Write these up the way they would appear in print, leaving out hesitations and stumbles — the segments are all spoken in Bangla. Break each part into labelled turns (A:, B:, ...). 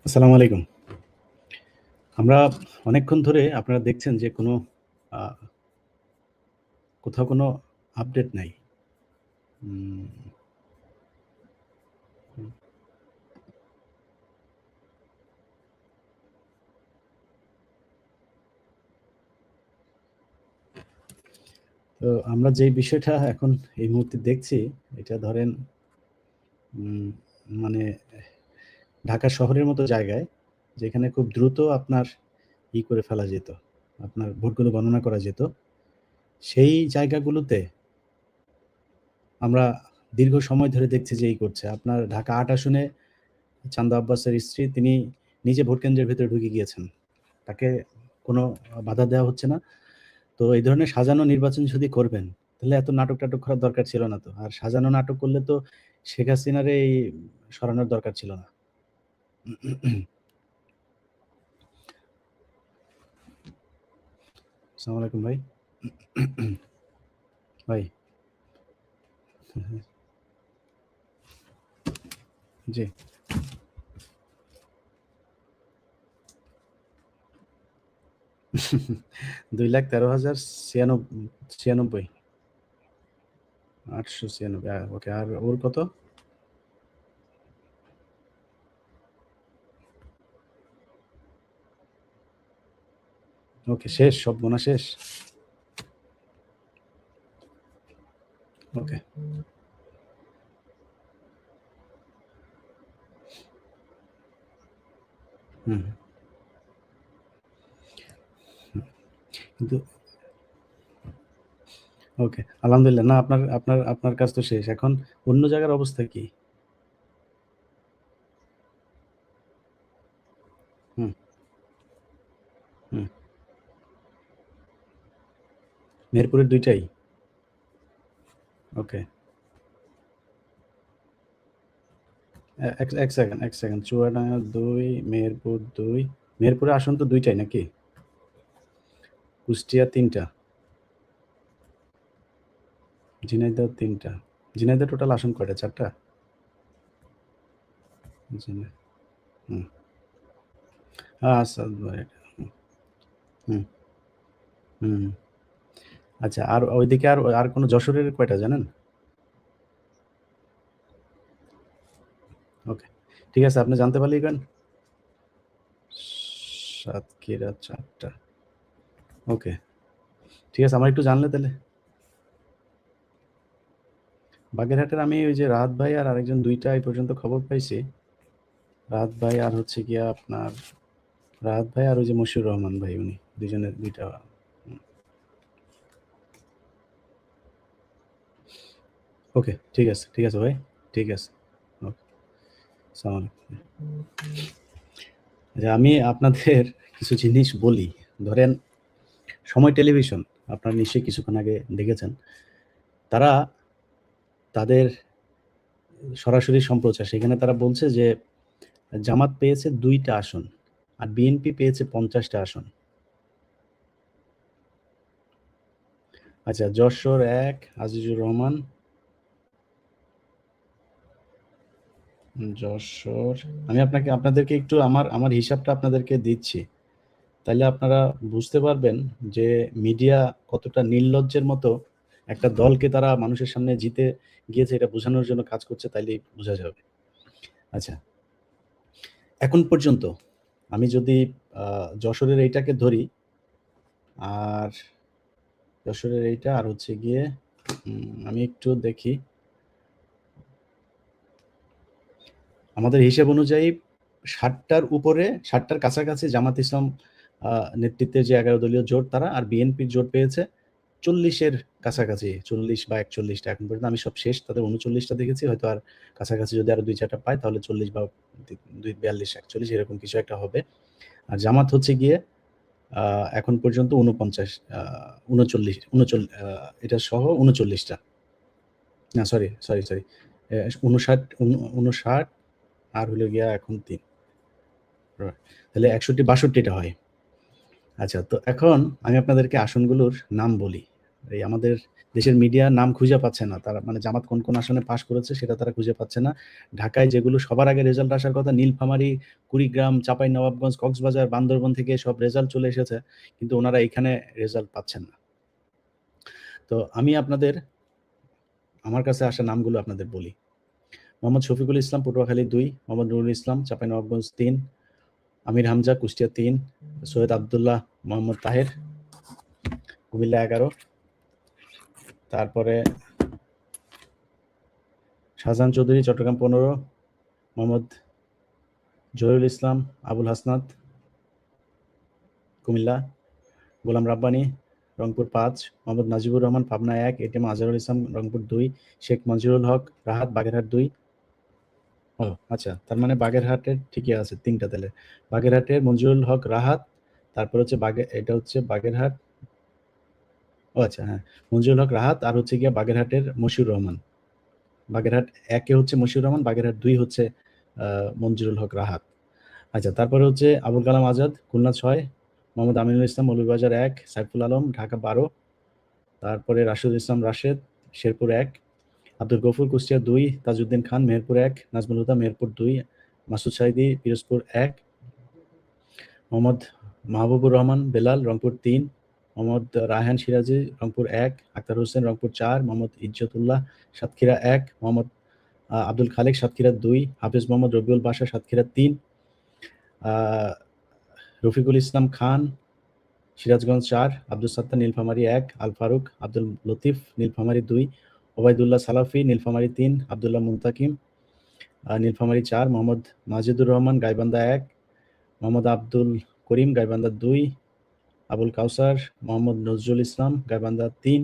A: আসসালামু আলাইকুম। আমরা অনেকক্ষণ ধরে আপনারা দেখছেন যে আ কোথাও কোনো আপডেট নাই। উম হুম, তো আমরা যেই বিষয়টা এখন এই মুহূর্তে দেখছি, এটা ধরেন উম মানে ঢাকা শহরের মতো জায়গায়, যেখানে খুব দ্রুত আপনার করে ফেলা যেত। আপনার ভোটগুলো গণনা করা যেত। সেই জায়গাগুলোতে আমরা দীর্ঘ সময় ধরে দেখছি যে করছে। আপনার ঢাকা ৮ আসনে চান্দা আব্বাসের স্ত্রী তিনি নিজে ভোট কেন্দ্রের ভেতরে ঢুকে গিয়েছেন। তাকে কোনো বাধা দেওয়া হচ্ছে না। তো এই ধরনের সাজানো নির্বাচন যদি করবেন, তাহলে এত নাটক-টাটক করার দরকার ছিল না তো। আর সাজানো নাটক করলে তো শেখ হাসিনারে সরানোর দরকার ছিল না। আসসালামু আলাইকুম ভাই। ভাই, জি। ২,১৩,০৯৬ ৮৯৬ ওকে। আর ওর কত? ওকে, শেষ, সব গোনা শেষ? ওকে। হুম, হুম। কিন্তু ওকে, আলহামদুলিল্লাহ। না, আপনার আপনার আপনার কাজ তো শেষ। এখন অন্য জায়গার অবস্থা কি? হুম, হুম। মেহেরপুরের ২ টাই? ওকে। ১ সেকেন্ড, ১ সেকেন্ড। চুয়াডাঙ্গা ২, মেহেরপুর ২। মেহেরপুরের আসন তো ২ টাই নাকি? কুষ্টিয়া ৩ টা, ঝিনাইদহ ৩ টা। ঝিনাইদহ টোটাল আসন কয়টা? ৪ টা? ঝিনাই হুম। আচ্ছা, রাইট। হুম, হুম। আচ্ছা, আর ওইদিকে আর কোন যশোরের কয়টা জানেন? ওকে। ঠিক আছে, আপনি জানতে পারলেই করেন। সাতক্ষীরা ৪ টা। ওকে। ঠিক আছে, আমার একটু জানলে তাহলে। বাগেরহাটের আমি ওই যে রাহাত ভাই আর আরেকজন ২ টা এই পর্যন্ত খবর পাইছি। রাহাত ভাই আর হচ্ছে গিয়া আপনার রাহাত ভাই আর ওই যে মশিউর রহমান ভাই, উনি ২ জনের ২ টা। ওকে, ঠিক আছে, ঠিক আছে ভাই। ঠিক আছে। ওকে, সালাম আলাইকুম। আচ্ছা, আমি আপনাদের কিছু জিনিস বলি। ধরেন, সময় টেলিভিশন আপনারা নিশ্চয়ই কিছুক্ষণ আগে দেখেছেন। তারা তাদের সরাসরি সম্প্রচার, সেখানে তারা বলছে যে জামাত পেয়েছে ২ টা আসন আর বিএনপি পেয়েছে ৫০ টা আসন। আচ্ছা, যশোর ১, আজিজুর রহমান। যশোর, আমি আপনাদেরকে একটু আমার আমার হিসাবটা আপনাদেরকে দিচ্ছি। তাইলে আপনারা বুঝতে পারবেন যে মিডিয়া কতটা নির্লজ্জের মতো একটা দলকে তারা মানুষের সামনে জিতে গিয়েছে এটা বোঝানোর জন্য কাজ করছে, তাইলেই বোঝা যাবে। আচ্ছা, এখন পর্যন্ত আমি যদি যশোরের এইটাকে ধরি, আর যশোরের এইটা আর হচ্ছে গিয়ে আমি একটু দেখি। আমাদের হিসেব অনুযায়ী ৬০ টার উপরে, ৬০ টার কাছাকাছি জামাত ইসলাম আ নেতৃত্বের যে ১১ দলীয় জোট তারা, আর বিএনপির জোট পেয়েছে ৪০ এর কাছাকাছি, ৪০ বা ৪১ টা। এখন পর্যন্ত আমি সব শেষ তাদের ৩৯ টা দেখেছি। হয়তো আর কাছাকাছি যদি আরো ২-৪ টা পায় তাহলে ৪০ বা ৪২, ৪১ এরকম কিছু একটা হবে। আর জামাত হচ্ছে গিয়ে আ এখন পর্যন্ত ৪৯ ৩৯ এটা সহ ৩৯ টা। না, সরি। ৫৯ আর হলো গিয়া এখন ৩। রাইট। তাহলে ৬১-৬২ টা হয়। আচ্ছা, তো এখন আমি আপনাদেরকে আসনগুলোর নাম বলি। এই আমাদের দেশের মিডিয়া নাম খুঁজে পাচ্ছে না, তারা মানে জামাত কোন কোন আসনে পাশ করেছে সেটা তারা খুঁজে পাচ্ছে না। ঢাকায় যেগুলো সবার আগে রেজাল্ট আসার কথা, নীলফামারী, কুড়িগ্রাম, চাঁপাইনবাবগঞ্জ, কক্সবাজার, বান্দরবন থেকে সব রেজাল্ট চলে এসেছে, কিন্তু ওনারা এখানে রেজাল্ট পাচ্ছেন না। তো আমি আমার কাছে আসা নামগুলো আপনাদের বলি। মোহাম্মদ শফিকুল ইসলাম, পটুয়াখালী 2, মোহাম্মদ নুরুল ইসলাম, চাঁপাইনবাবগঞ্জ 3, আমির হামজা, কুষ্টিয়া 3, সৈয়দ আবদুল্লাহ মোহাম্মদ তাহের, কুমিল্লা 11, তারপরে শাহজাহান চৌধুরী, চট্টগ্রাম 15, মোহাম্মদ জহিরুল ইসলাম, আবুল হাসনাত, কুমিল্লা, গোলাম রাব্বানী, রংপুর 5, মোহাম্মদ নাজিবুর রহমান, পাবনা 1, এটিএম আজহারুল ইসলাম, রংপুর 2, শেখ মঞ্জুরুল হক, রাহাত, বাগেরহাট 2। ও আচ্ছা, তার মানে বাগেরহাটের ঠিকই আছে 3টা তাহলে। বাগেরহাটের মঞ্জুরুল হক, রাহাত, তারপর হচ্ছে এটা হচ্ছে বাগেরহাট। ও আচ্ছা, হ্যাঁ, মঞ্জুরুল হক, রাহাত, আর হচ্ছে গিয়ে বাগেরহাটের মশিউর রহমান। বাগেরহাট 1-এ হচ্ছে মশিউর রহমান, বাগেরহাট 2 হচ্ছে মঞ্জুরুল হক, রাহাত। আচ্ছা, তারপরে হচ্ছে আবুল কালাম আজাদ, খুলনা 6, মোহাম্মদ আমিনুল ইসলাম, মৌলভীবাজার 1, সাইফুল আলম, ঢাকা 12, তারপরে রাশিদুল ইসলাম, রাশেদ, শেরপুর 1, আব্দুল গফুর, কুষ্টিয়া 2, তাজউদ্দিন খান, মেহেরপুর 1, নাজমুল হুদা, মেহেরপুর 2, মাসুদ সাইদি, পিরোজপুর 1, মোহাম্মদ মাহবুবুর রহমান, বেলাল, রংপুর 3, মোহাম্মদ রায়হান সিরাজি, রংপুর 1, আক্তার হোসেন, রংপুর 4, মোহাম্মদ ইজ্জতুল্লাহ, সাতক্ষীরা 1, মোহাম্মদ আব্দুল খালেক, সাতক্ষীরা 2, হাফিজ মোহাম্মদ রবিউল বাশা, সাতক্ষীরা 3, রফিকুল ইসলাম খান, সিরাজগঞ্জ 4, আব্দুল সাত্তার, নীলফামারী 1, আল ফারুক, আব্দুল লতিফ, নীলফামারী 2, ওবায়দুল্লাহ সালাফি, নীলফামারী 3, আব্দুল্লাহ মুনতাকিম, নীলফামারী 4, মোহাম্মদ মাজিদুর রহমান, গাইবান্ধা 1, মোহাম্মদ আব্দুল করিম, গাইবান্ধা 2, আবুল কাউসার, মোহাম্মদ নজরুল ইসলাম, গাইবান্ধা 3,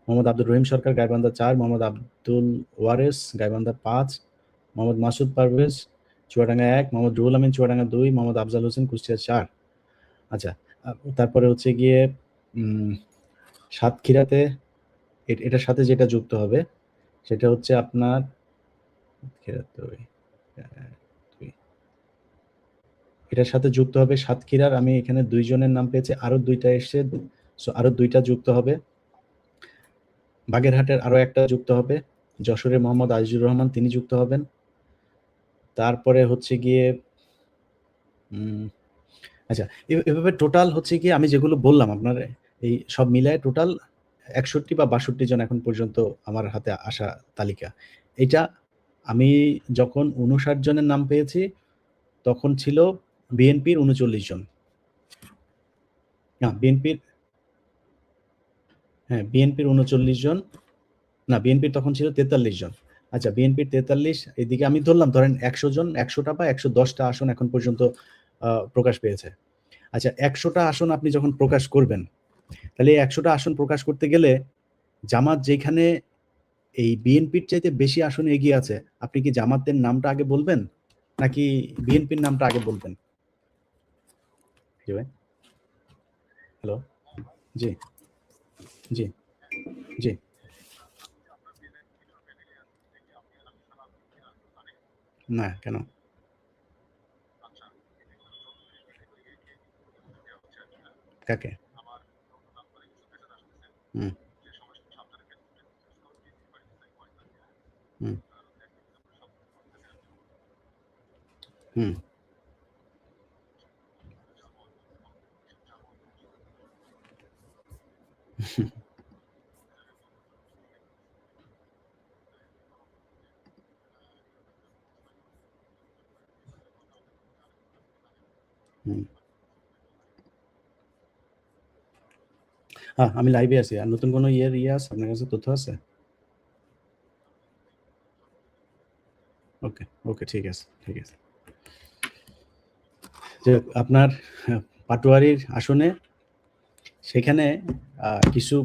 A: মোহাম্মদ আব্দুল রহিম সরকার, গাইবান্ধা 4, মোহাম্মদ আব্দুল ওয়ারেস, গাইবান্ধা 5, মোহাম্মদ মাসুদ পারভেজ, চুয়াডাঙ্গা 1, মোহাম্মদ রুহুল আমিন, চুয়াডাঙ্গা 2, মোহাম্মদ আফজাল হোসেন, কুষ্টিয়া 4। আচ্ছা, তারপরে হচ্ছে গিয়ে সাতক্ষীরাতে এটার সাথে যেটা যুক্ত হবে সেটা হচ্ছে আপনার এটার সাথে যুক্ত হবে সাতক্ষীরার, আমি এখানে 2 জনের নাম পেয়েছি, আরো 2টা এসছে, সো আরো 2টা যুক্ত হবে। বাগেরহাটের আরো একটা যুক্ত হবে, যশোরের মোহাম্মদ আজিজুর রহমান, তিনি যুক্ত হবেন। তারপরে হচ্ছে গিয়ে আচ্ছা, এভাবে টোটাল হচ্ছে গিয়ে আমি যেগুলো বললাম আপনার, এই সব মিলায় টোটাল 61 বা 62 জন এখন পর্যন্ত আমার হাতে আসা তালিকা। এটা আমি যখন 59 জনের নাম পেয়েছি তখন ছিল বিএনপির 39 জন। না, বিএনপির 39 জন, না বিএনপির তখন ছিল 43 জন। আচ্ছা, বিএনপির 43, এদিকে আমি ধরলাম ধরেন 100 জন, 100টা বা 110টা আসন এখন পর্যন্ত প্রকাশ পেয়েছে। আচ্ছা, 100টা আসন আপনি যখন প্রকাশ করবেন, তাহলে 100টা আসন প্রকাশ করতে গেলে জামাত যেখানে এই বিএনপির চাইতে বেশি আসনে এগিয়ে আছে, আপনি কি জামাতের নামটা আগে বলবেন নাকি বিএনপির নামটা আগে বলবেন? জি ভাই, হ্যালো, জি জি জি। না, কেন? কাকে? হুম হুম হুম হুম। হ্যাঁ, আমি লাইভে আছি। আর নতুন কোনো ইয়ে আছে আপনার কাছে, তথ্য আছে? ওকে, ওকে, ঠিক আছে, ঠিক আছে। যে আপনার পাটোয়ারির আসনে সেখানে কিছু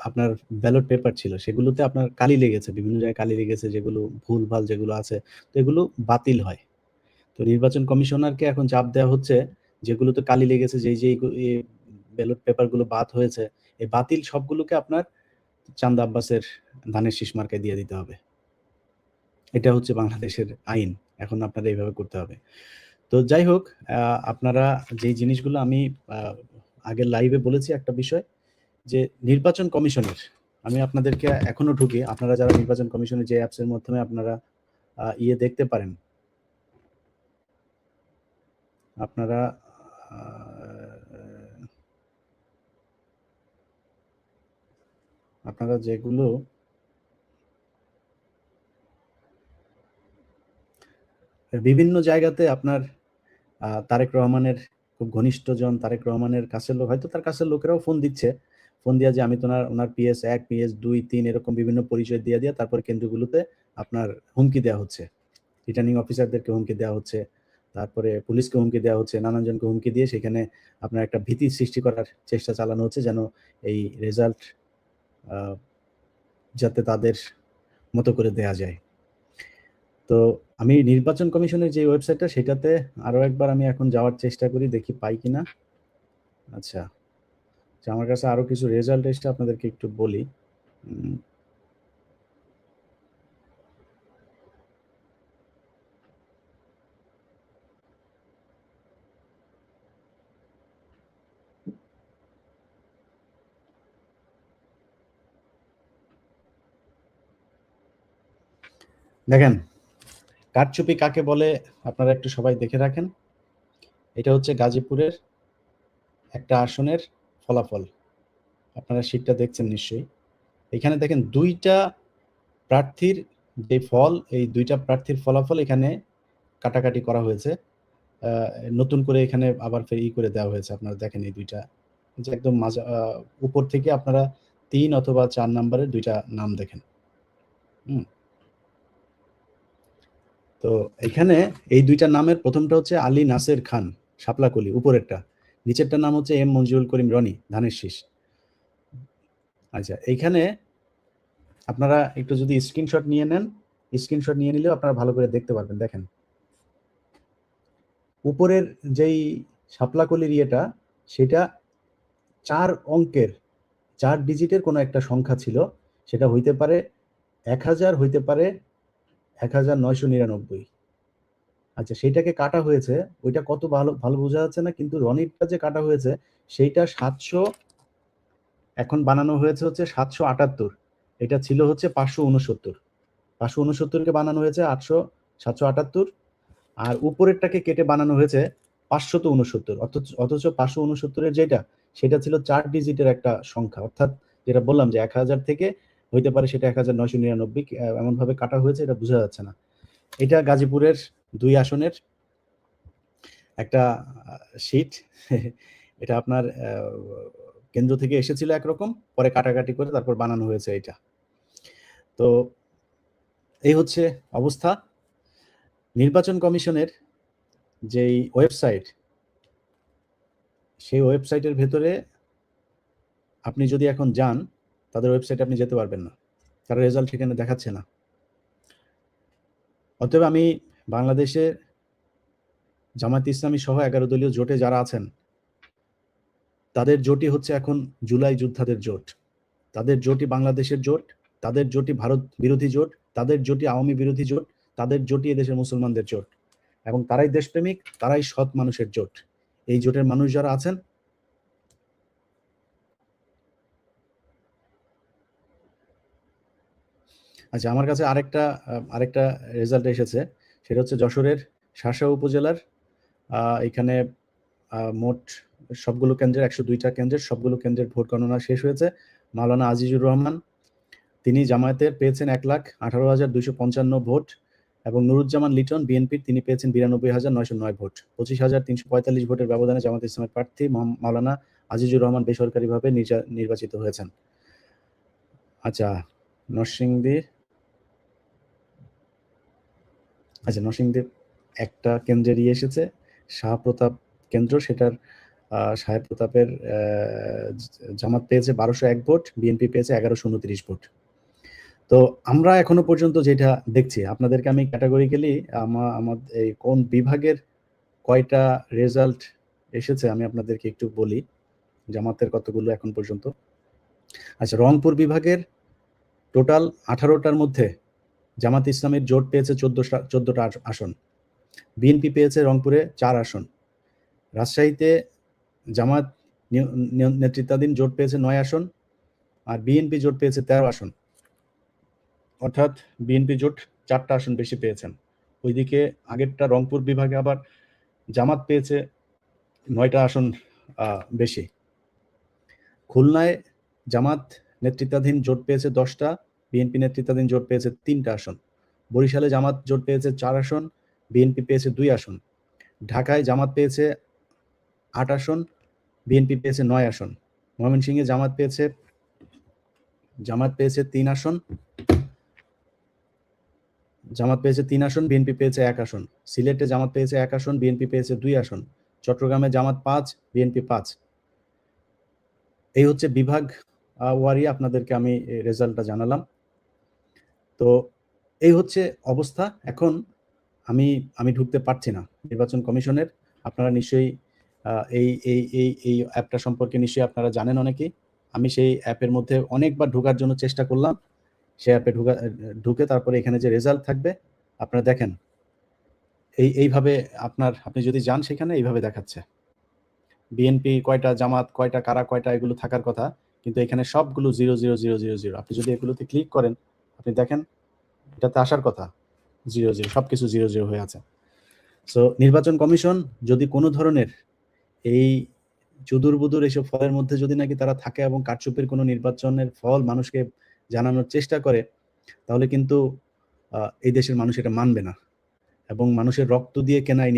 A: আপনার ব্যালট পেপার ছিল, সেগুলোতে আপনার কালি লেগেছে, বিভিন্ন জায়গায় কালি লেগেছে, যেগুলো ভুলভাল যেগুলো আছে, তো এগুলো বাতিল হয়। তো নির্বাচন কমিশনারকে এখন চাপ দেওয়া হচ্ছে, যেগুলোতে কালি লেগেছে, যেই ব্যালট পেপারগুলো বাদ হয়েছে, এই বাতিল সবগুলোকে আপনার চান্দা আব্বাসের ধানের শীষ মার্কায় দিয়ে দিতে হবে। এটা হচ্ছে বাংলাদেশের আইন। এখন আপনাদের এইভাবে করতে হবে। তো যাই হোক, আপনারা যেই জিনিসগুলো আমি আগের লাইভে বলেছি একটা বিষয়, যে নির্বাচন কমিশনের আমি আপনাদেরকে এখনো ঢুকি, আপনারা যারা নির্বাচন কমিশনের যে অ্যাপসের মাধ্যমে আপনারা দেখতে পারেন, আপনারা আপনারা যেগুলো বিভিন্ন জায়গাতে আপনার তারেক রহমানের খুব ঘনিষ্ঠজন, তারেক রহমানের কাছের লোক, হয়তো তার কাছের লোকেরাও ফোন দিচ্ছে, ফোন দিয়া যে আমি তো ওনার PS1, PS2, 3 এরকম বিভিন্ন পরিচয় দিয়ে তারপর কেন্দ্রগুলোতে আপনার হুমকি দেওয়া হচ্ছে, রিটার্নিং অফিসারদেরকে হুমকি দেওয়া হচ্ছে, তারপরে পুলিশকে হুমকি দেওয়া হচ্ছে, নানানজনকে হুমকি দিয়ে সেখানে আপনার একটা ভীতি সৃষ্টি করার চেষ্টা চালানো হচ্ছে, যেন এই রেজাল্ট যাতে তাদের মতো করে দেয়া যায়। তো আমি নির্বাচন কমিশনের যে ওয়েবসাইটটা, সেটাতে আরো একবার আমি এখন যাওয়ার চেষ্টা করি, দেখি পাই কিনা। আচ্ছা, আমার কাছে আরো কিছু রেজাল্ট এসে আপনাদেরকে একটু বলি। দেখেন, কারচুপি কাকে বলে আপনারা একটু সবাই দেখে রাখেন। এটা হচ্ছে গাজীপুরের একটা আসনের ফলাফল, আপনারা শীটটা দেখছেন নিশ্চয়ই। এখানে দেখেন দুইটা প্রার্থীর যে ফল, এই দুইটা প্রার্থীর ফলাফল এখানে কাটাকাটি করা হয়েছে, নতুন করে এখানে আবার ফের করে দেওয়া হয়েছে। আপনারা দেখেন এই দুইটা যে একদম উপর থেকে আপনারা 3 অথবা 4 নাম্বারের দুইটা নাম দেখেন। তো এখানে এই দুইটা নামের প্রথমটা হচ্ছে আলী নাসের খান শাপলাকলি, উপরেরটা। নিচেরটার নাম হচ্ছে এম মঞ্জুরুল করিম রনি ধানের শীষ। আচ্ছা, এইখানে আপনারা একটু যদি স্ক্রিনশট নিয়ে নেন, স্ক্রিনশট নিয়ে নিলেও আপনারা ভালো করে দেখতে পারবেন। দেখেন উপরের যেই শাপলাকলির ইয়েটা, সেটা 4 অঙ্কের 4 ডিজিটের কোনো একটা সংখ্যা ছিল, সেটা হইতে পারে 1000, হইতে পারে 1999। আচ্ছা, সেইটাকে কাটা হয়েছে, ওইটা কত ভালো ভালো বোঝা যাচ্ছে না, কিন্তু রনিরটা যে কাটা হয়েছে সেইটা 700, এখন বানানো হয়েছে হচ্ছে 778। এটা ছিল হচ্ছে 569, 569কে বানানো হয়েছে 778, আর উপরেরটাকে কেটে বানানো হয়েছে 569। অথচ 569-এর যেটা, সেটা ছিল 4 ডিজিটের একটা সংখ্যা, অর্থাৎ যেটা বললাম যে 1000 থেকে হইতে পারে সেটা 1999, এমন ভাবে কাটা হয়েছে, এটা বোঝা যাচ্ছে না। এটা গাজীপুরের 2 আসনের একটা শীট। এটা আপনার কেন্দ্র থেকে এসেছিল একরকম, পরে কাটাকাটি করে তারপর বানানো হয়েছে এটা। তো এই হচ্ছে অবস্থা। নির্বাচন কমিশনের যেই ওয়েবসাইট, সেই ওয়েবসাইটের ভেতরে আপনি যদি এখন যান, তাদের ওয়েবসাইটে আপনি যেতে পারবেন না, তারা রেজাল্ট সেখানে দেখাচ্ছে না। অতএব আমি বাংলাদেশের জামায়াত ইসলামী সহ 11 দলীয় জোটে যারা আছেন, তাদের জোটই হচ্ছে এখন জুলাই যোদ্ধাদের জোট, তাদের জোটই বাংলাদেশের জোট, তাদের জোটই ভারত বিরোধী জোট, তাদের জোটই আওয়ামী বিরোধী জোট, তাদের জোটই এদেশের মুসলমানদের জোট, এবং তারাই দেশপ্রেমিক, তারাই সৎ মানুষের জোট। এই জোটের মানুষ যারা আছেন, আচ্ছা, আমার কাছে আরেকটা রেজাল্ট এসেছে, সেটা হচ্ছে যশোরের শাসা উপজেলার এখানে মোট সবগুলো কেন্দ্রের 102টা কেন্দ্রের সবগুলো কেন্দ্রের ভোট গণনা শেষ হয়েছে। মাওলানা আজিজুর রহমান, তিনি জামায়াতের পেয়েছেন 1,18,255 ভোট, এবং নুরুজ্জামান লিটন বিএনপির, তিনি পেয়েছেন 92,909 ভোট। 25,345 ভোটের ব্যবধানে জামায়াত ইসলামের প্রার্থী মাওলানা আজিজুর রহমান বেসরকারিভাবে নির্বাচিত হয়েছেন। আচ্ছা, নরসিংদীর একটা কেন্দ্রের এসেছে, শাহপ্রতাপ কেন্দ্র, সেটার সাহেব প্রতাপের জামাত পেয়েছে 1201 ভোট, বিএনপি পেয়েছে 1129 ভোট। তো আমরা এখনো পর্যন্ত যেটা দেখছি, আপনাদেরকে আমি ক্যাটাগরিক্যালি আমার এই কোন বিভাগের কয়টা রেজাল্ট এসেছে আমি আপনাদেরকে একটু বলি, জামাতের কতগুলো এখন পর্যন্ত। আচ্ছা, রংপুর বিভাগের টোটাল 18টার মধ্যে জামাত ইসলামের জোট পেয়েছে 14টা আসন, বিএনপি পেয়েছে রংপুরে 4 আসন, রাজশাহীতে জামাত নেতৃত্বাধীন জোট পেয়েছে 9 আসন, আর বিএনপি জোট পেয়েছে 13 আসন, অর্থাৎ বিএনপি জোট 4টা আসন বেশি পেয়েছেন। ওইদিকে আগেরটা রংপুর বিভাগে আবার জামাত পেয়েছে 9টা আসন বেশি। খুলনায় জামাত নেতৃত্বাধীন জোট পেয়েছে 10টা, বিএনপি নেতৃত্বাধীন জোট পেয়েছে 3টা আসন। বরিশালে জামাত জোট পেয়েছে 4 আসন, বিএনপি পেয়েছে 2 আসন। ঢাকায় জামাত পেয়েছে 8 আসন, বিএনপি পেয়েছে 9 আসন। ময়মনসিংহে জামাত পেয়েছে 3 আসন, বিএনপি পেয়েছে 1 আসন। সিলেটে জামাত পেয়েছে 1 আসন, বিএনপি পেয়েছে 2 আসন। চট্টগ্রামে জামাত 5, বিএনপি 5। এই হচ্ছে বিভাগ ওয়ারি আপনাদেরকে আমি রেজাল্টটা জানালাম। তো এই হচ্ছে অবস্থা। এখন আমি ঢুকতে পারছি না নির্বাচন কমিশনের। আপনারা নিশ্চয়ই এই অ্যাপটা সম্পর্কে নিশ্চয়ই আপনারা জানেন অনেকেই। আমি সেই অ্যাপের মধ্যে অনেকবার ঢোকার জন্য চেষ্টা করলাম। সেই অ্যাপে ঢুকে তারপরে এখানে যে রেজাল্ট থাকবে আপনারা দেখেন, এইভাবে আপনি যদি যান সেখানে এইভাবে দেখাচ্ছে বিএনপি কয়টা, জামাত কয়টা, কারা কয়টা, এগুলো থাকার কথা, কিন্তু এখানে সবগুলো 0000000। আপনি যদি এগুলোতে ক্লিক করেন, আপনি দেখেন এটাতে আসার কথা 00, সবকিছু 00 হয়ে আছে। সো নির্বাচন কমিশন যদি কোনো ধরনের এই চুদুর-বুদুর এইসব ফলের মধ্যে যদি নাকি তারা থাকে এবং কারচুপির কোনো নির্বাচনের ফল মানুষকে জানানোর চেষ্টা করে, তাহলে কিন্তু এই দেশের মানুষ এটা মানবে না। এবং মানুষের রক্ত দিয়ে কেনা এই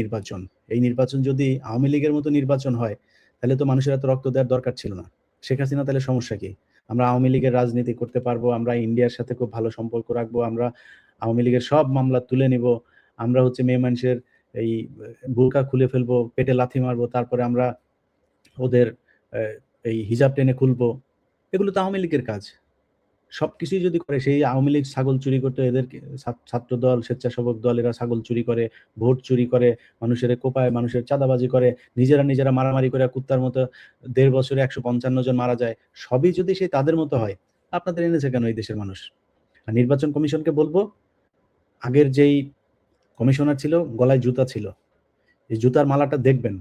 A: নির্বাচন যদি আওয়ামী লীগের মতো নির্বাচন হয়, তাহলে তো মানুষের এত রক্ত দেওয়ার দরকার ছিল না। শেখ হাসিনা তাহলে সমস্যা কি? আমরা আওয়ামী লীগের রাজনীতি করতে পারবো, আমরা ইন্ডিয়ার সাথে খুব ভালো সম্পর্ক রাখবো, আমরা আওয়ামী লীগের সব মামলা তুলে নিব, আমরা হচ্ছে মেয়ে মানুষের এই বোরকা খুলে ফেলবো, পেটে লাথি মারবো, তারপরে আমরা ওদের এই হিজাব টেনে খুলবো। এগুলো তো আওয়ামী লীগের কাজ। সবকিছুই যদি করে, সেই আওয়ামী লীগ ছাগল চুরি করতে, এদের ছাত্র দল, স্বেচ্ছাসেবক দল, এরা ছাগল চুরি করে, ভোট চুরি করে, মানুষের কোপায়, মানুষের চাঁদাবাজি করে, নিজেরা মারামারি করে কুত্তার মতো 1.5 বছরে 155 জন মারা যায়। সবই যদি সেই তাদের মতো হয়, আপনাদের এনেছে কেন এই দেশের মানুষ? আর নির্বাচন কমিশনকে বলবো, আগের যেই কমিশনার ছিল গলায় জুতা ছিল, এই জুতার মালাটা দেখবেন,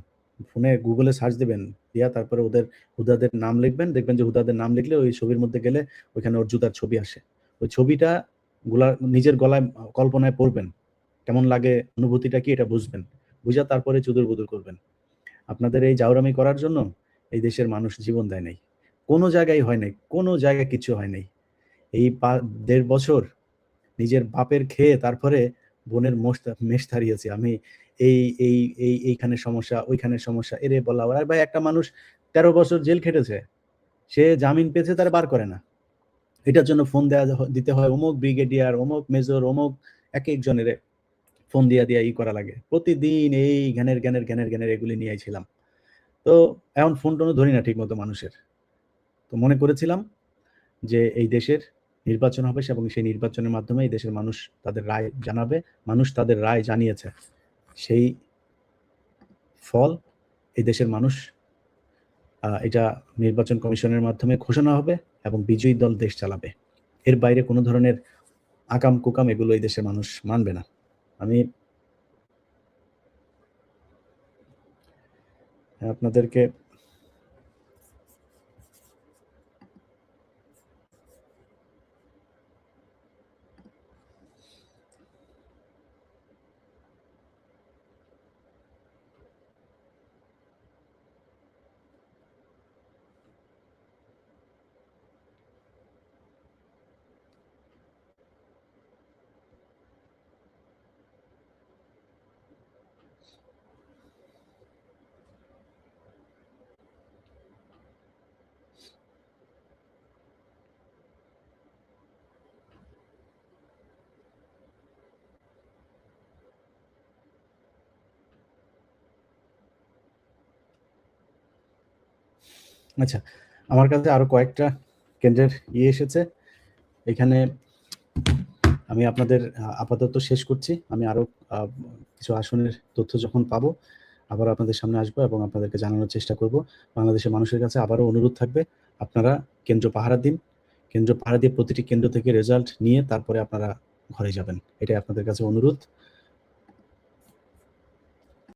A: ফোনে গুগলে সার্চ দেবেন, দিয়া তারপরে হুদাদের নাম লিখবেন, দেখবেন যে হুদাদের নাম লিখলে ওই ছবির মধ্যে গেলে ওইখানে ওর জুতার ছবি আসে। ওই ছবিটা নিজের গলায় কল্পনায় পড়বেন, কেমন লাগে, অনুভূতিটা কি, এটা বুঝবেন, বুঝা তারপরে চুদুর বুদুর করবেন। আপনাদের এই জাউরামি করার জন্য এই দেশের মানুষ জীবন দেয় নাই, কোনো জায়গায় হয় নাই, কোনো জায়গায় কিছু হয় নাই। এই 1.5 বছর নিজের বাপের খেয়ে তারপরে বোনের মেষ হারিয়েছি আমি। এইখানে সমস্যা, ওইখানে সমস্যা, এরে বলা। আর ভাই, একটা মানুষ 13 বছর জেল খেটেছে, সে জামিন পেয়েছে, তার বার করে না। এটার জন্য ফোন দিতে হয় অমুক ব্রিগেডিয়ার, অমুক মেজর, অমুক এক একজনের ফোন দিয়া করা লাগে প্রতিদিন। এই জ্ঞানের এগুলি নিয়ে ছিলাম। তো এখন ফোন টোনও ধরি না ঠিক মতো মানুষের। তো মনে করেছিলাম যে এই দেশের নির্বাচন হবে এবং সেই নির্বাচনের মাধ্যমে এই দেশের মানুষ তাদের রায় জানাবে। মানুষ তাদের রায় জানিয়েছে, সেই ফল এই দেশের মানুষ এটা নির্বাচন কমিশনের মাধ্যমে ঘোষণা হবে এবং বিজয়ী দল দেশ চালাবে। এর বাইরে কোনো ধরনের আকাম কুকাম এগুলো এই দেশের মানুষ মানবে না। আমি আপনাদেরকে আচ্ছা, আমার কাছে আরো কয়েকটা কেন্দ্রের এসেছে। এখানে আমি আপনাদের আপাতত শেষ করছি। আমি আরো কিছু আসনের তথ্য যখন পাবো আবার আপনাদের সামনে আসবো এবং আপনাদেরকে জানানোর চেষ্টা করব। বাংলাদেশের মানুষের কাছে আবারও অনুরোধ থাকবে, আপনারা কেন্দ্র পাহারা দিন। কেন্দ্র পাহারা দিয়ে প্রতিটি কেন্দ্র থেকে রেজাল্ট নিয়ে তারপরে আপনারা ঘরে যাবেন। এটাই আপনাদের কাছে অনুরোধ।